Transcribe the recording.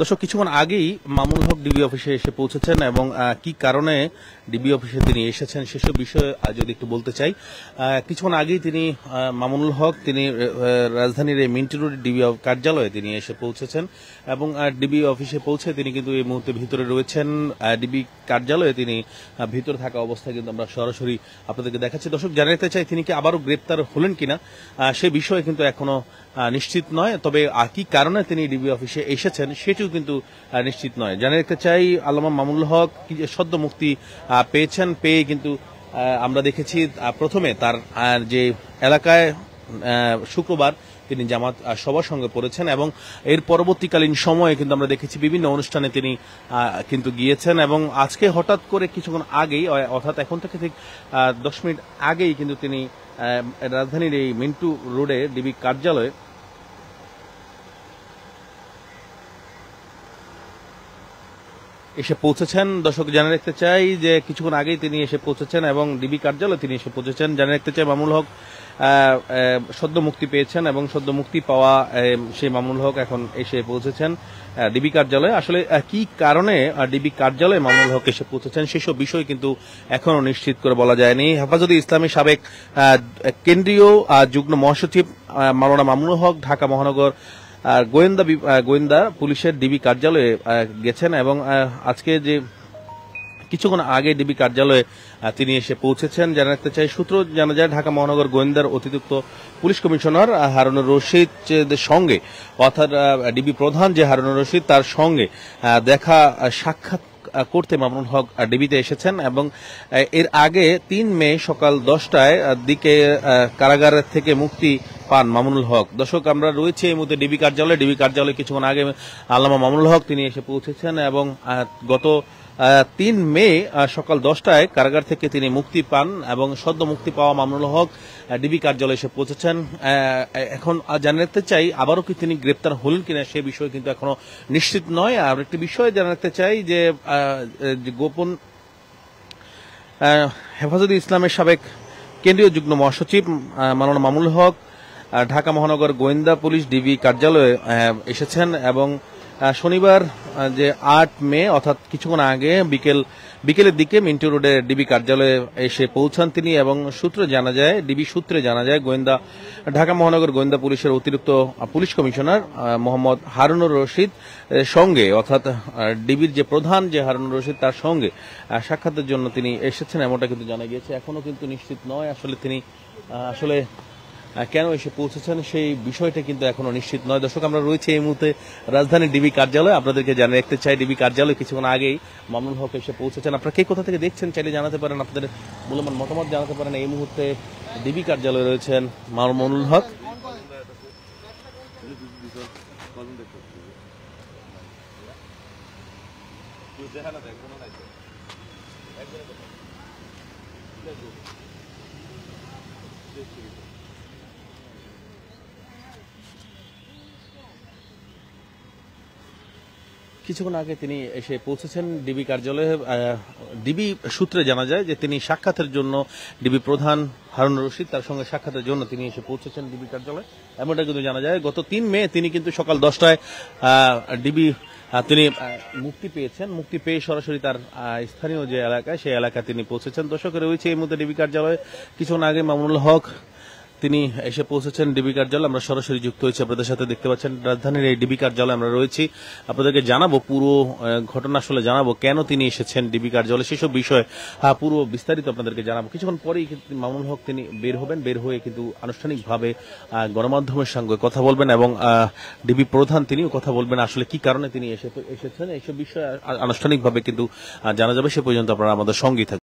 দর্শক, কিছুক্ষণ আগেই মামুনুল হক ডিবি অফিসে এসে পৌঁছেছেন এবং কি কারণে ডিবি অফিসে তিনি এসেছেন সেসব বিষয়ে যদি একটু বলতে চাই। কিছুক্ষণ আগেই তিনি মামুনুল হক তিনি রাজধানীর এই মিন্টি রোড ডিবি কার্যালয়ে তিনি এসে পৌঁছেছেন এবং ডিবি অফিসে পৌঁছে তিনি কিন্তু এই মুহূর্তে ভিতরে রয়েছেন। ডিবি কার্যালয়ে তিনি ভিতরে থাকা অবস্থায় কিন্তু আমরা সরাসরি আপনাদেরকে দেখাচ্ছি। দর্শক, জানাতে চাই তিনি কি আবারও গ্রেপ্তার হলেন কিনা সে বিষয়ে কিন্তু এখনো নিশ্চিত নয়, তবে কি কারণে তিনি ডিবি অফিসে এসেছেন সেটিও কিন্তু নিশ্চিত নয়। জানিয়ে রাখতে চাই, আল্লামা মামুনুল হক সদ্য মুক্তি পেয়েছেন, পেয়ে কিন্তু আমরা দেখেছি প্রথমে তার যে এলাকায় শুক্রবার তিনি জামাত সবার সঙ্গে পড়েছেন এবং এর পরবর্তীকালীন সময়ে কিন্তু আমরা দেখেছি বিভিন্ন অনুষ্ঠানে তিনি কিন্তু গিয়েছেন এবং আজকে হঠাৎ করে কিছুক্ষণ আগেই, অর্থাৎ এখন থেকে ঠিক 10 মিনিট আগেই কিন্তু তিনি রাজধানীর এই মিন্টু রোডে ডিবি কার্যালয়ে এসে পৌঁছেছেন। দর্শক, জানিয়ে রাখতে চাই যে কিছুক্ষণ আগেই তিনি এসে পৌঁছেছেন এবং ডিবি কার্যালয়ে তিনি এসে পৌঁছেছেন। জানিয়ে রাখতে চাই, মামুনুল হক সদ্য মুক্তি পেয়েছেন এবং সদ্য মুক্তি পাওয়া সেই মামুনুল হক এখন এসে পৌঁছেছেন ডিবি কার্যালয়ে। আসলে কি কারণে ডিবি কার্যালয়ে মামুনুল হক এসে পৌঁছেছেন সেসব বিষয় কিন্তু এখনো নিশ্চিত করে বলা যায়নি। হেফাজতে ইসলামের সাবেক কেন্দ্রীয় যুগ্ম মহাসচিব মাওলানা মামুনুল হক ঢাকা মহানগর গোয়েন্দা পুলিশের ডিবি কার্যালয়ে গেছেন এবং আজকে যে কিছুক্ষণ আগে ডিবি কার্যালয়ে তিনি এসে পৌঁছেছেন। জানা রাখতে চাই, সূত্র জানা যায় ঢাকা মহানগর গোয়েন্দার অতিরিক্ত পুলিশ কমিশনার হারুনুর রশিদের সঙ্গে, অর্থাৎ ডিবি প্রধান যে হারুনুর রশিদ তার সঙ্গে দেখা সাক্ষাৎ করতে মামুনুল হক ডিবিতে এসেছেন এবং এর আগে 3 মে সকাল 10টায় দিকে কারাগার থেকে মুক্তি পান মামুনুল হক। দর্শক, আমরা রয়েছে এই মুহূর্তে ডিবি কার্যালয়ে কিছুক্ষণ আগে আল্লামা মামুনুল হক তিনি এসে পৌঁছেছেন এবং গত 3 মে সকাল 10টায় কারাগার থেকে তিনি মুক্তি পান এবং সদ্য মুক্তি পাওয়া মামুনুল হক ডিবি কার্যালয়ে এসে পৌঁছেছেন। এখন জানিয়ে রাখতে চাই, আবারও কি তিনি গ্রেপ্তার হলেন কিনা সে বিষয়ে কিন্তু এখনো নিশ্চিত নয়। আর একটি বিষয় জানিয়ে রাখতে চাই যে গোপন হেফাজতে ইসলামের সাবেক কেন্দ্রীয় যুগ্ম মহাসচিব মাওলানা মামুনুল হক ঢাকা মহানগর গোয়েন্দা পুলিশ ডিবি কার্যালয়ে এসেছেন এবং শনিবার যে 8 মে অর্থাৎ কিছুক্ষণ আগে বিকেলের দিকে মিন্টু রোডে ডিবি কার্যালয়ে এসে পৌঁছান তিনি এবং ডিবি সূত্রে জানা যায় ঢাকা মহানগর গোয়েন্দা পুলিশের অতিরিক্ত পুলিশ কমিশনার মোহাম্মদ হারুনুর রশিদ সঙ্গে, অর্থাৎ ডিবির যে প্রধান যে হারুনুর রশিদ তার সঙ্গে সাক্ষাতের জন্য তিনি এসেছেন, এমনটা কিন্তু জানা গিয়েছে। এখনো কিন্তু নিশ্চিত নয় আসলে তিনি কেন এসে পৌঁছেছেন সেই বিষয়টা কিন্তু এখনো নিশ্চিত নয়। দর্শক, আমরা রয়েছে এই মুহূর্তে রাজধানীর ডিবি কার্যালয়ে। আপনাদেরকে জানিয়ে রাখতে চাই, ডিবি কার্যালয়ে কিছুক্ষণ আগেই মামুনুল হক এসে পৌঁছেছেন। আপনারা কে কোথা থেকে দেখছেন চাইলে জানাতে পারেন, আপনাদের মূল্যবান মতামত জানাতে পারেন। এই মুহূর্তে ডিবি কার্যালয়ে রয়েছেন মামুনুল হক। কিছুক্ষণ আগে তিনি এসে পৌঁছেছেন ডিবি কার্যালয়ে। ডিবি সূত্রে জানা যায় যে তিনি সাক্ষাতের জন্য ডিবি প্রধান হারুনুর রশিদ তার সঙ্গে সাক্ষাতের জন্য তিনি এসে পৌঁছেছেন ডিবি কার্যালয়ে, এমনটা কিন্তু জানা যায়। গত 3 মে তিনি কিন্তু সকাল 10টায় তিনি মুক্তি পেয়েছেন। মুক্তি পেয়ে সরাসরি তার স্থানীয় যে এলাকায় সেই এলাকায় তিনি পৌঁছেছেন। দর্শক, রয়েছে এই মুহূর্তে ডিবি কার্যালয়ে। কিছুক্ষণ আগে মামুনুল হক তিনি এসে পৌঁছেছেন ডিবি কার্যালয়ে। আমরা সরাসরি যুক্ত হয়েছি আপনাদের সাথে, দেখতে পাচ্ছেন রাজধানীর এই ডিবি কার্যালয়ে আমরা রয়েছি। আপনাদেরকে জানাবো পুরো ঘটনা, আসলে জানাবো কেন তিনি এসেছেন ডিবি কার্যালয়ে সেসব বিষয়ে পুরো বিস্তারিত আপনাদেরকে জানাবো। কিছুক্ষণ পরেই কিন্তু মামুনুল হক তিনি বের হবেন, বের হয়ে কিন্তু আনুষ্ঠানিকভাবে গণমাধ্যমের সঙ্গে কথা বলবেন এবং ডিবি প্রধান তিনিও কথা বলবেন আসলে কি কারণে তিনি এসেছেন এইসব বিষয়ে আনুষ্ঠানিকভাবে কিন্তু জানা যাবে। সে পর্যন্ত আপনারা আমাদের সঙ্গেই থাকবেন।